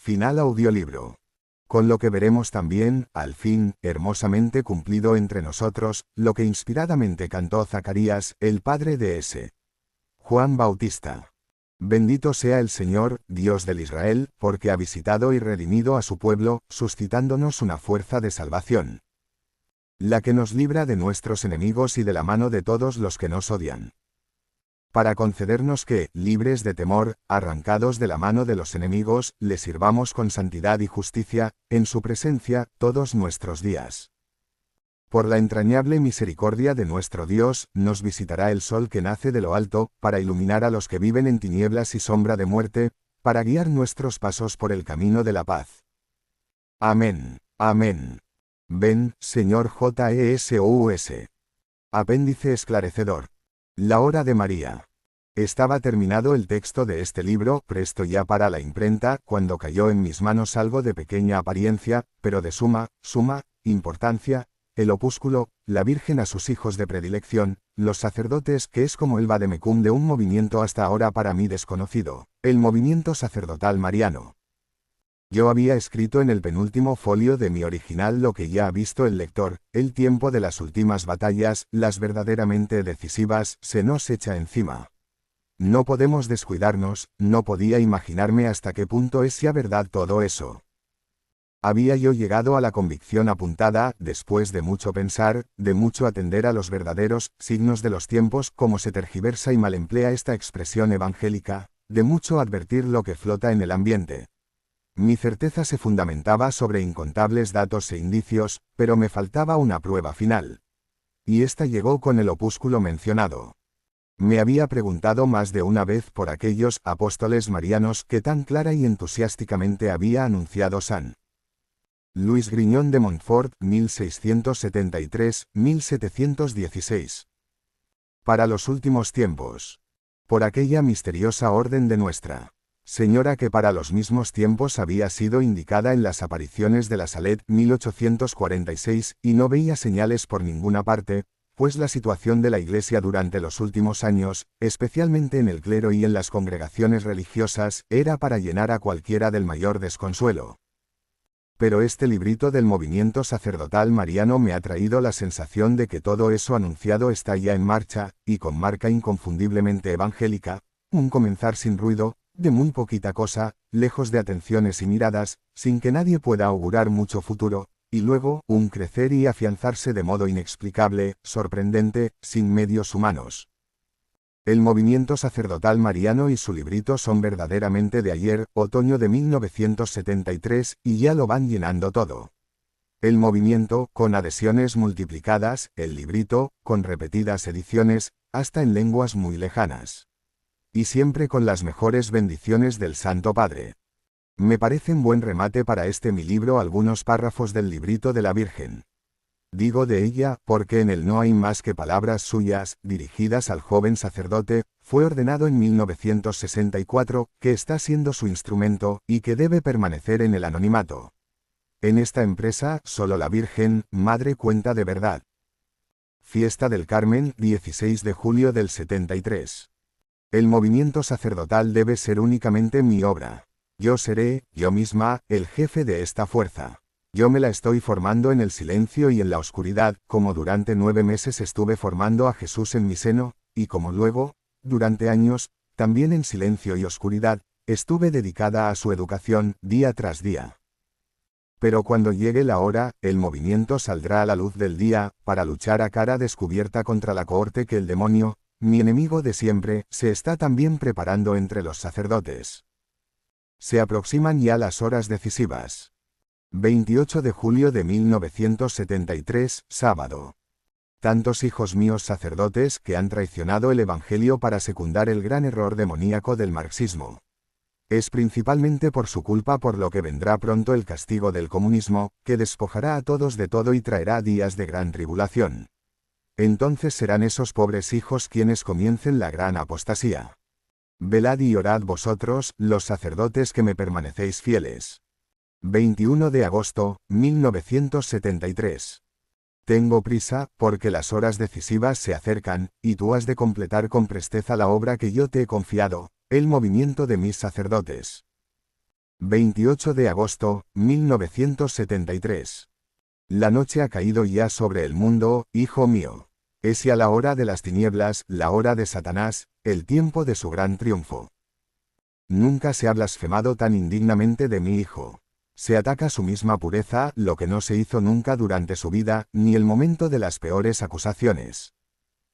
Final audiolibro. Con lo que veremos también, al fin, hermosamente cumplido entre nosotros, lo que inspiradamente cantó Zacarías, el padre de S. Juan Bautista. Bendito sea el Señor, Dios del Israel, porque ha visitado y redimido a su pueblo, suscitándonos una fuerza de salvación, la que nos libra de nuestros enemigos y de la mano de todos los que nos odian, para concedernos que, libres de temor, arrancados de la mano de los enemigos, le sirvamos con santidad y justicia, en su presencia, todos nuestros días. Por la entrañable misericordia de nuestro Dios, nos visitará el sol que nace de lo alto, para iluminar a los que viven en tinieblas y sombra de muerte, para guiar nuestros pasos por el camino de la paz. Amén. Amén. Ven, Señor Jesús. Apéndice esclarecedor. La hora de María. Estaba terminado el texto de este libro, presto ya para la imprenta, cuando cayó en mis manos algo de pequeña apariencia, pero de suma importancia, el opúsculo, La Virgen a sus hijos de predilección, los sacerdotes, que es como el vademecum de un movimiento hasta ahora para mí desconocido, el movimiento sacerdotal mariano. Yo había escrito en el penúltimo folio de mi original lo que ya ha visto el lector: el tiempo de las últimas batallas, las verdaderamente decisivas, se nos echa encima. No podemos descuidarnos, no podía imaginarme hasta qué punto es ya verdad todo eso. Había yo llegado a la convicción apuntada, después de mucho pensar, de mucho atender a los verdaderos signos de los tiempos, como se tergiversa y mal emplea esta expresión evangélica, de mucho advertir lo que flota en el ambiente. Mi certeza se fundamentaba sobre incontables datos e indicios, pero me faltaba una prueba final. Y esta llegó con el opúsculo mencionado. Me había preguntado más de una vez por aquellos apóstoles marianos que tan clara y entusiásticamente había anunciado San Luis Griñón de Montfort, 1673-1716. Para los últimos tiempos. Por aquella misteriosa orden de Nuestra Señora que para los mismos tiempos había sido indicada en las apariciones de la Salet, 1846, y no veía señales por ninguna parte, pues la situación de la Iglesia durante los últimos años, especialmente en el clero y en las congregaciones religiosas, era para llenar a cualquiera del mayor desconsuelo. Pero este librito del movimiento sacerdotal mariano me ha traído la sensación de que todo eso anunciado está ya en marcha, y con marca inconfundiblemente evangélica, un comenzar sin ruido, de muy poquita cosa, lejos de atenciones y miradas, sin que nadie pueda augurar mucho futuro, y luego, un crecer y afianzarse de modo inexplicable, sorprendente, sin medios humanos. El movimiento sacerdotal mariano y su librito son verdaderamente de ayer, otoño de 1973, y ya lo van llenando todo. El movimiento, con adhesiones multiplicadas, el librito, con repetidas ediciones, hasta en lenguas muy lejanas. Y siempre con las mejores bendiciones del Santo Padre. Me parecen buen remate para este mi libro algunos párrafos del librito de la Virgen. Digo de ella, porque en él no hay más que palabras suyas, dirigidas al joven sacerdote, fue ordenado en 1964, que está siendo su instrumento, y que debe permanecer en el anonimato. En esta empresa, solo la Virgen, Madre, cuenta de verdad. Fiesta del Carmen, 16 de julio del 73. El movimiento sacerdotal debe ser únicamente mi obra. Yo seré, yo misma, el jefe de esta fuerza. Yo me la estoy formando en el silencio y en la oscuridad, como durante 9 meses estuve formando a Jesús en mi seno, y como luego, durante años, también en silencio y oscuridad, estuve dedicada a su educación, día tras día. Pero cuando llegue la hora, el movimiento saldrá a la luz del día, para luchar a cara descubierta contra la cohorte que el demonio, mi enemigo de siempre, se está también preparando entre los sacerdotes. Se aproximan ya las horas decisivas. 28 de julio de 1973, sábado. Tantos hijos míos sacerdotes que han traicionado el Evangelio para secundar el gran error demoníaco del marxismo. Es principalmente por su culpa por lo que vendrá pronto el castigo del comunismo, que despojará a todos de todo y traerá días de gran tribulación. Entonces serán esos pobres hijos quienes comiencen la gran apostasía. Velad y orad vosotros, los sacerdotes que me permanecéis fieles. 21 de agosto, 1973. Tengo prisa, porque las horas decisivas se acercan, y tú has de completar con presteza la obra que yo te he confiado, el movimiento de mis sacerdotes. 28 de agosto, 1973. La noche ha caído ya sobre el mundo, hijo mío. Es ya la hora de las tinieblas, la hora de Satanás, el tiempo de su gran triunfo. Nunca se ha blasfemado tan indignamente de mi hijo. Se ataca su misma pureza, lo que no se hizo nunca durante su vida, ni el momento de las peores acusaciones.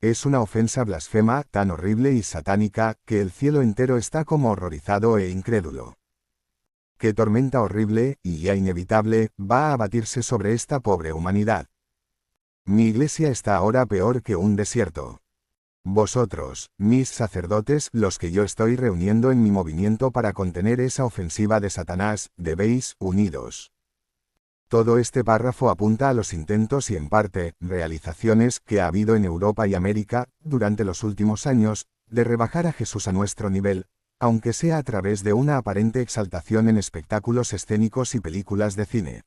Es una ofensa blasfema, tan horrible y satánica, que el cielo entero está como horrorizado e incrédulo. Qué tormenta horrible, y ya inevitable, va a abatirse sobre esta pobre humanidad. Mi iglesia está ahora peor que un desierto. Vosotros, mis sacerdotes, los que yo estoy reuniendo en mi movimiento para contener esa ofensiva de Satanás, debéis, unidos. Todo este párrafo apunta a los intentos y en parte, realizaciones que ha habido en Europa y América, durante los últimos años, de rebajar a Jesús a nuestro nivel, aunque sea a través de una aparente exaltación en espectáculos escénicos y películas de cine.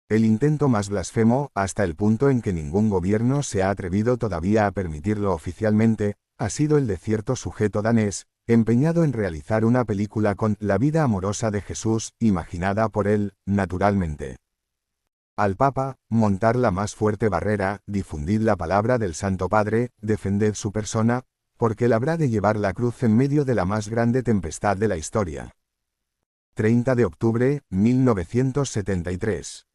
El intento más blasfemo, hasta el punto en que ningún gobierno se ha atrevido todavía a permitirlo oficialmente, ha sido el de cierto sujeto danés, empeñado en realizar una película con la vida amorosa de Jesús, imaginada por él, naturalmente. Al Papa, montar la más fuerte barrera, difundid la palabra del Santo Padre, defended su persona, porque él habrá de llevar la cruz en medio de la más grande tempestad de la historia. 30 de octubre, 1973.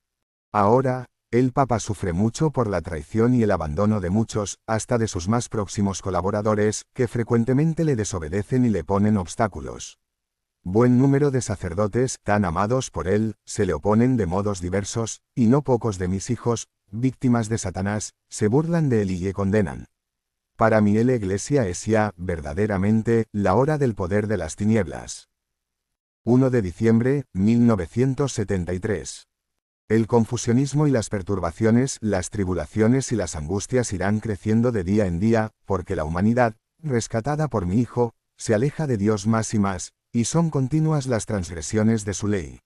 Ahora, el Papa sufre mucho por la traición y el abandono de muchos, hasta de sus más próximos colaboradores, que frecuentemente le desobedecen y le ponen obstáculos. Buen número de sacerdotes, tan amados por él, se le oponen de modos diversos, y no pocos de mis hijos, víctimas de Satanás, se burlan de él y le condenan. Para mí la Iglesia es ya, verdaderamente, la hora del poder de las tinieblas. 1 de diciembre, 1973. El confusionismo y las perturbaciones, las tribulaciones y las angustias irán creciendo de día en día, porque la humanidad, rescatada por mi Hijo, se aleja de Dios más y más, y son continuas las transgresiones de su ley.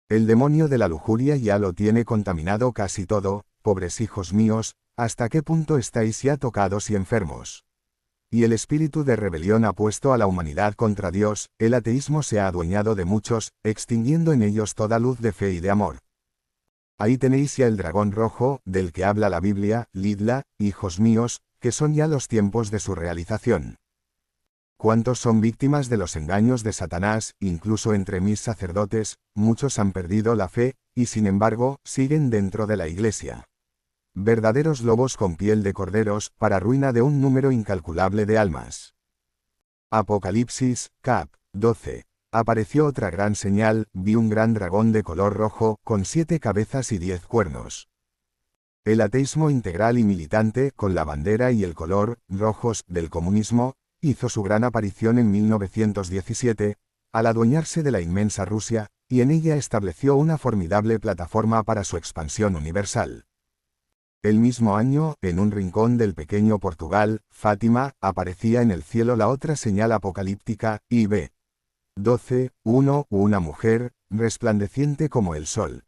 El demonio de la lujuria ya lo tiene contaminado casi todo, pobres hijos míos, ¿hasta qué punto estáis ya tocados y enfermos? Y el espíritu de rebelión ha puesto a la humanidad contra Dios, el ateísmo se ha adueñado de muchos, extinguiendo en ellos toda luz de fe y de amor. Ahí tenéis ya el dragón rojo, del que habla la Biblia, lidla, hijos míos, que son ya los tiempos de su realización. ¿Cuántos son víctimas de los engaños de Satanás? Incluso entre mis sacerdotes, muchos han perdido la fe, y sin embargo, siguen dentro de la iglesia. Verdaderos lobos con piel de corderos, para ruina de un número incalculable de almas. Apocalipsis, cap. 12. Apareció otra gran señal, vi un gran dragón de color rojo, con 7 cabezas y 10 cuernos. El ateísmo integral y militante, con la bandera y el color, rojos, del comunismo, hizo su gran aparición en 1917, al adueñarse de la inmensa Rusia, y en ella estableció una formidable plataforma para su expansión universal. El mismo año, en un rincón del pequeño Portugal, Fátima, aparecía en el cielo la otra señal apocalíptica, IB. 12:1, una mujer, resplandeciente como el sol.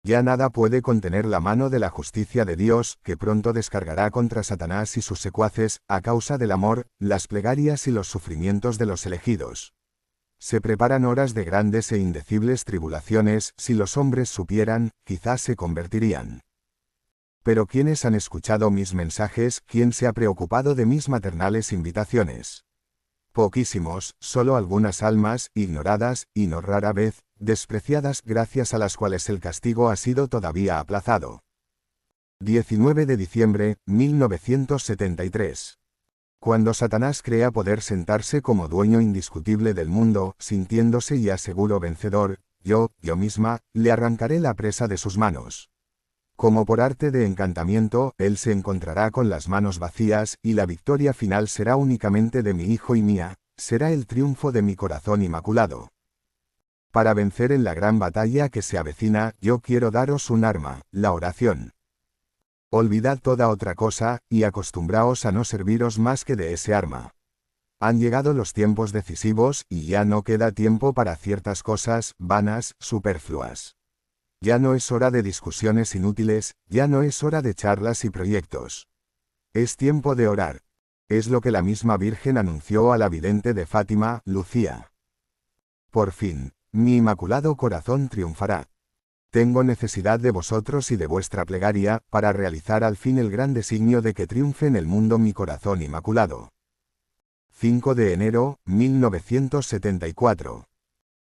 Ya nada puede contener la mano de la justicia de Dios, que pronto descargará contra Satanás y sus secuaces, a causa del amor, las plegarias y los sufrimientos de los elegidos. Se preparan horas de grandes e indecibles tribulaciones, si los hombres supieran, quizás se convertirían. Pero ¿quiénes han escuchado mis mensajes? ¿Quién se ha preocupado de mis maternales invitaciones? Poquísimos, solo algunas almas, ignoradas, y no rara vez, despreciadas, gracias a las cuales el castigo ha sido todavía aplazado. 19 de diciembre, 1973. Cuando Satanás crea poder sentarse como dueño indiscutible del mundo, sintiéndose ya seguro vencedor, yo misma, le arrancaré la presa de sus manos. Como por arte de encantamiento, él se encontrará con las manos vacías, y la victoria final será únicamente de mi hijo y mía, será el triunfo de mi corazón inmaculado. Para vencer en la gran batalla que se avecina, yo quiero daros un arma, la oración. Olvidad toda otra cosa, y acostumbraos a no serviros más que de ese arma. Han llegado los tiempos decisivos, y ya no queda tiempo para ciertas cosas, vanas, superfluas. Ya no es hora de discusiones inútiles, ya no es hora de charlas y proyectos. Es tiempo de orar. Es lo que la misma Virgen anunció a la vidente de Fátima, Lucía. Por fin, mi inmaculado corazón triunfará. Tengo necesidad de vosotros y de vuestra plegaria, para realizar al fin el gran designio de que triunfe en el mundo mi corazón inmaculado. 5 de enero, 1974.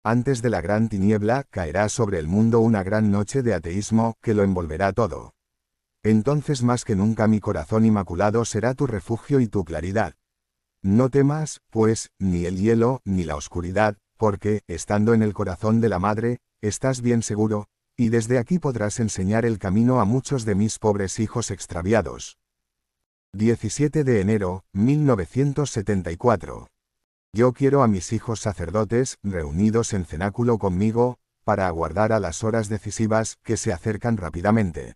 Antes de la gran tiniebla, caerá sobre el mundo una gran noche de ateísmo, que lo envolverá todo. Entonces más que nunca mi corazón inmaculado será tu refugio y tu claridad. No temas, pues, ni el hielo, ni la oscuridad, porque, estando en el corazón de la Madre, estás bien seguro, y desde aquí podrás enseñar el camino a muchos de mis pobres hijos extraviados. 17 de enero, 1974. Yo quiero a mis hijos sacerdotes, reunidos en cenáculo conmigo, para aguardar a las horas decisivas, que se acercan rápidamente.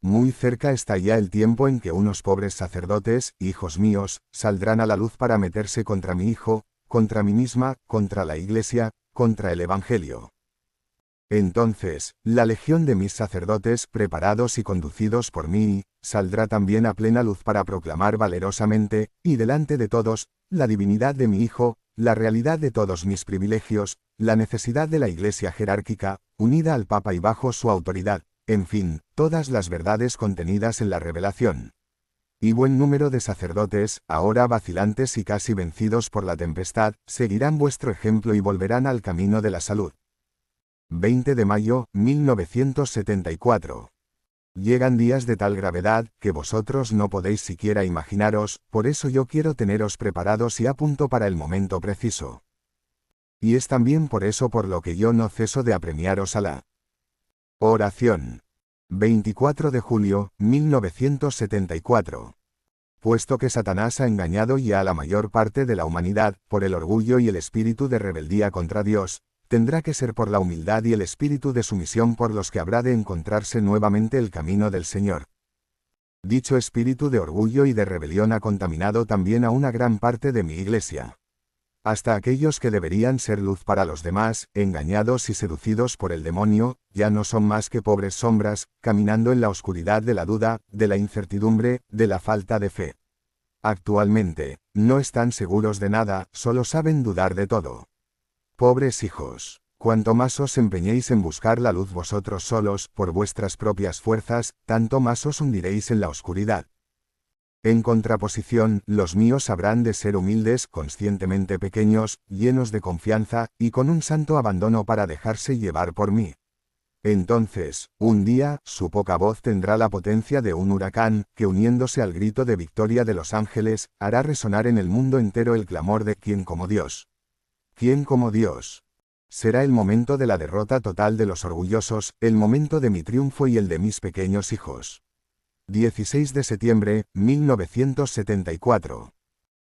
Muy cerca está ya el tiempo en que unos pobres sacerdotes, hijos míos, saldrán a la luz para meterse contra mi hijo, contra mí misma, contra la Iglesia, contra el Evangelio. Entonces, la legión de mis sacerdotes, preparados y conducidos por mí, saldrá también a plena luz para proclamar valerosamente, y delante de todos, la divinidad de mi Hijo, la realidad de todos mis privilegios, la necesidad de la Iglesia jerárquica, unida al Papa y bajo su autoridad, en fin, todas las verdades contenidas en la revelación. Y buen número de sacerdotes, ahora vacilantes y casi vencidos por la tempestad, seguirán vuestro ejemplo y volverán al camino de la salud. 20 de mayo, 1974. Llegan días de tal gravedad, que vosotros no podéis siquiera imaginaros, por eso yo quiero teneros preparados y a punto para el momento preciso. Y es también por eso por lo que yo no ceso de apremiaros a la oración. 24 de julio, 1974. Puesto que Satanás ha engañado ya a la mayor parte de la humanidad, por el orgullo y el espíritu de rebeldía contra Dios, tendrá que ser por la humildad y el espíritu de sumisión por los que habrá de encontrarse nuevamente el camino del Señor. Dicho espíritu de orgullo y de rebelión ha contaminado también a una gran parte de mi Iglesia. Hasta aquellos que deberían ser luz para los demás, engañados y seducidos por el demonio, ya no son más que pobres sombras, caminando en la oscuridad de la duda, de la incertidumbre, de la falta de fe. Actualmente, no están seguros de nada, solo saben dudar de todo. Pobres hijos, cuanto más os empeñéis en buscar la luz vosotros solos, por vuestras propias fuerzas, tanto más os hundiréis en la oscuridad. En contraposición, los míos habrán de ser humildes, conscientemente pequeños, llenos de confianza, y con un santo abandono para dejarse llevar por mí. Entonces, un día, su poca voz tendrá la potencia de un huracán, que uniéndose al grito de victoria de los ángeles, hará resonar en el mundo entero el clamor de ¿quién como Dios? ¿Quién como Dios? Será el momento de la derrota total de los orgullosos, el momento de mi triunfo y el de mis pequeños hijos. 16 de septiembre, 1974.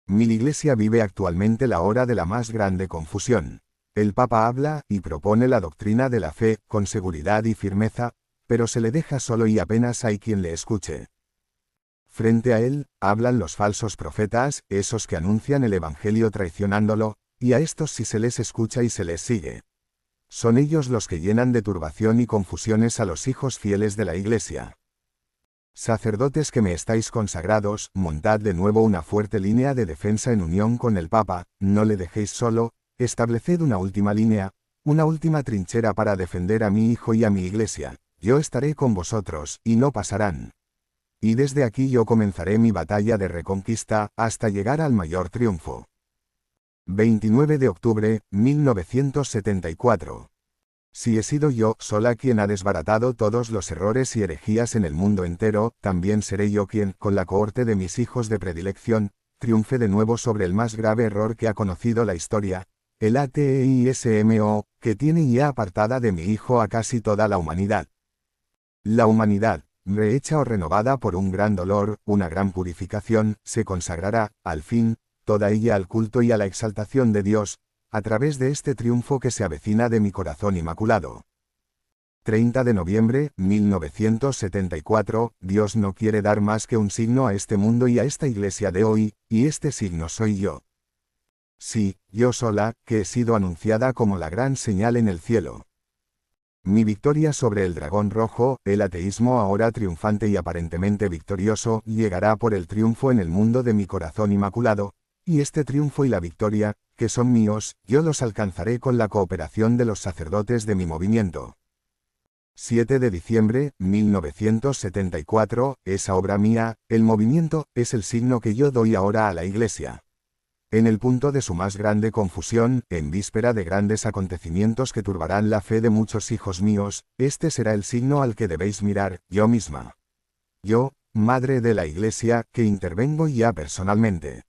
Mi Iglesia vive actualmente la hora de la más grande confusión. El Papa habla y propone la doctrina de la fe, con seguridad y firmeza, pero se le deja solo y apenas hay quien le escuche. Frente a él, hablan los falsos profetas, esos que anuncian el Evangelio traicionándolo, y a estos sí se les escucha y se les sigue. Son ellos los que llenan de turbación y confusiones a los hijos fieles de la Iglesia. Sacerdotes que me estáis consagrados, montad de nuevo una fuerte línea de defensa en unión con el Papa, no le dejéis solo, estableced una última línea, una última trinchera para defender a mi hijo y a mi Iglesia. Yo estaré con vosotros, y no pasarán. Y desde aquí yo comenzaré mi batalla de reconquista, hasta llegar al mayor triunfo. 29 de octubre, 1974. Si he sido yo sola quien ha desbaratado todos los errores y herejías en el mundo entero, también seré yo quien, con la cohorte de mis hijos de predilección, triunfe de nuevo sobre el más grave error que ha conocido la historia, el ateísmo, que tiene ya apartada de mi hijo a casi toda la humanidad. La humanidad, rehecha o renovada por un gran dolor, una gran purificación, se consagrará, al fin, toda ella al culto y a la exaltación de Dios, a través de este triunfo que se avecina de mi corazón inmaculado. 30 de noviembre, 1974, Dios no quiere dar más que un signo a este mundo y a esta Iglesia de hoy, y este signo soy yo. Sí, yo sola, que he sido anunciada como la gran señal en el cielo. Mi victoria sobre el dragón rojo, el ateísmo ahora triunfante y aparentemente victorioso, llegará por el triunfo en el mundo de mi corazón inmaculado, Y este triunfo y la victoria, que son míos, yo los alcanzaré con la cooperación de los sacerdotes de mi movimiento. 7 de diciembre, 1974, esa obra mía, el movimiento, es el signo que yo doy ahora a la Iglesia. En el punto de su más grande confusión, en víspera de grandes acontecimientos que turbarán la fe de muchos hijos míos, este será el signo al que debéis mirar, yo misma. Yo, madre de la Iglesia, que intervengo ya personalmente.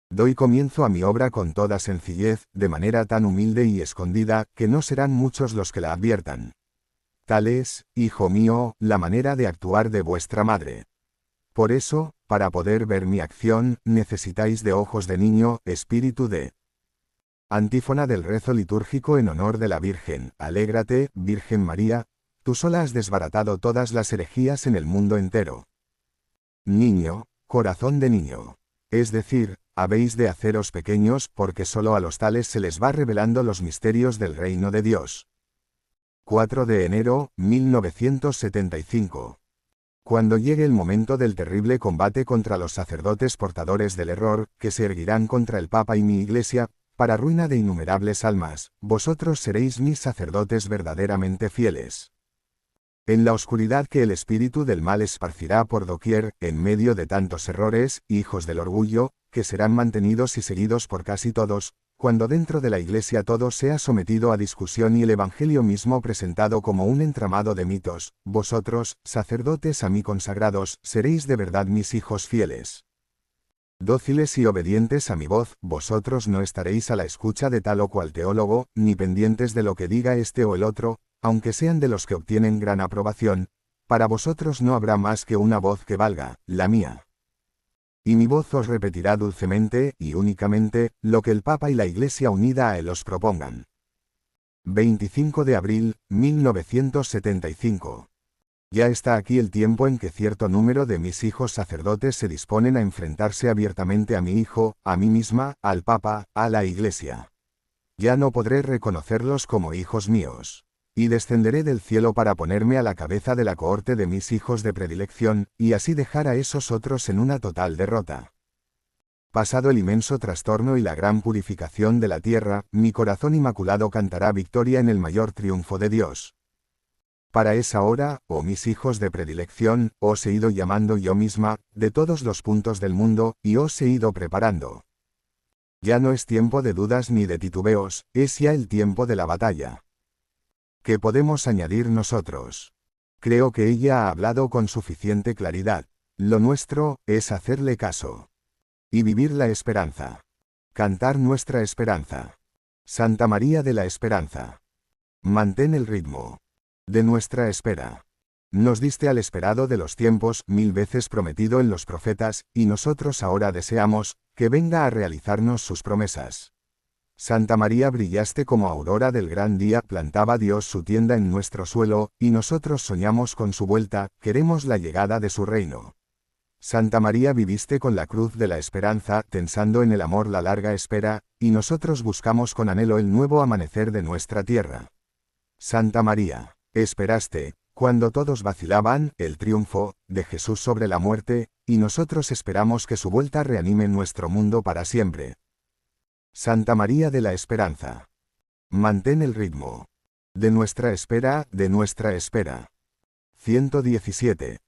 Doy comienzo a mi obra con toda sencillez, de manera tan humilde y escondida, que no serán muchos los que la adviertan. Tal es, hijo mío, la manera de actuar de vuestra madre. Por eso, para poder ver mi acción, necesitáis de ojos de niño, espíritu de. Antífona del rezo litúrgico en honor de la Virgen. Alégrate, Virgen María, tú sola has desbaratado todas las herejías en el mundo entero. Niño, corazón de niño. Es decir, habéis de haceros pequeños, porque solo a los tales se les va revelando los misterios del reino de Dios. 4 de enero, 1975. Cuando llegue el momento del terrible combate contra los sacerdotes portadores del error, que se erguirán contra el Papa y mi Iglesia, para ruina de innumerables almas, vosotros seréis mis sacerdotes verdaderamente fieles. En la oscuridad que el espíritu del mal esparcirá por doquier, en medio de tantos errores, hijos del orgullo, que serán mantenidos y seguidos por casi todos, cuando dentro de la Iglesia todo sea sometido a discusión y el Evangelio mismo presentado como un entramado de mitos, vosotros, sacerdotes a mí consagrados, seréis de verdad mis hijos fieles. Dóciles y obedientes a mi voz, vosotros no estaréis a la escucha de tal o cual teólogo, ni pendientes de lo que diga este o el otro, aunque sean de los que obtienen gran aprobación, para vosotros no habrá más que una voz que valga, la mía. Y mi voz os repetirá dulcemente, y únicamente, lo que el Papa y la Iglesia unida a él os propongan. 25 de abril, 1975. Ya está aquí el tiempo en que cierto número de mis hijos sacerdotes se disponen a enfrentarse abiertamente a mi hijo, a mí misma, al Papa, a la Iglesia. Ya no podré reconocerlos como hijos míos. Y descenderé del cielo para ponerme a la cabeza de la cohorte de mis hijos de predilección, y así dejar a esos otros en una total derrota. Pasado el inmenso trastorno y la gran purificación de la tierra, mi corazón inmaculado cantará victoria en el mayor triunfo de Dios. Para esa hora, oh mis hijos de predilección, os he ido llamando yo misma, de todos los puntos del mundo, y os he ido preparando. Ya no es tiempo de dudas ni de titubeos, es ya el tiempo de la batalla. ¿Qué podemos añadir nosotros? Creo que ella ha hablado con suficiente claridad. Lo nuestro, es hacerle caso. Y vivir la esperanza. Cantar nuestra esperanza. Santa María de la Esperanza. Mantén el ritmo. De nuestra espera. Nos diste al esperado de los tiempos, 1000 veces prometido en los profetas, y nosotros ahora deseamos, que venga a realizarnos sus promesas. Santa María, brillaste como aurora del gran día, plantaba Dios su tienda en nuestro suelo, y nosotros soñamos con su vuelta, queremos la llegada de su reino. Santa María, viviste con la cruz de la esperanza, tensando en el amor la larga espera, y nosotros buscamos con anhelo el nuevo amanecer de nuestra tierra. Santa María, esperaste, cuando todos vacilaban, el triunfo de Jesús sobre la muerte, y nosotros esperamos que su vuelta reanime nuestro mundo para siempre. Santa María de la Esperanza. Mantén el ritmo. De nuestra espera, de nuestra espera. 117.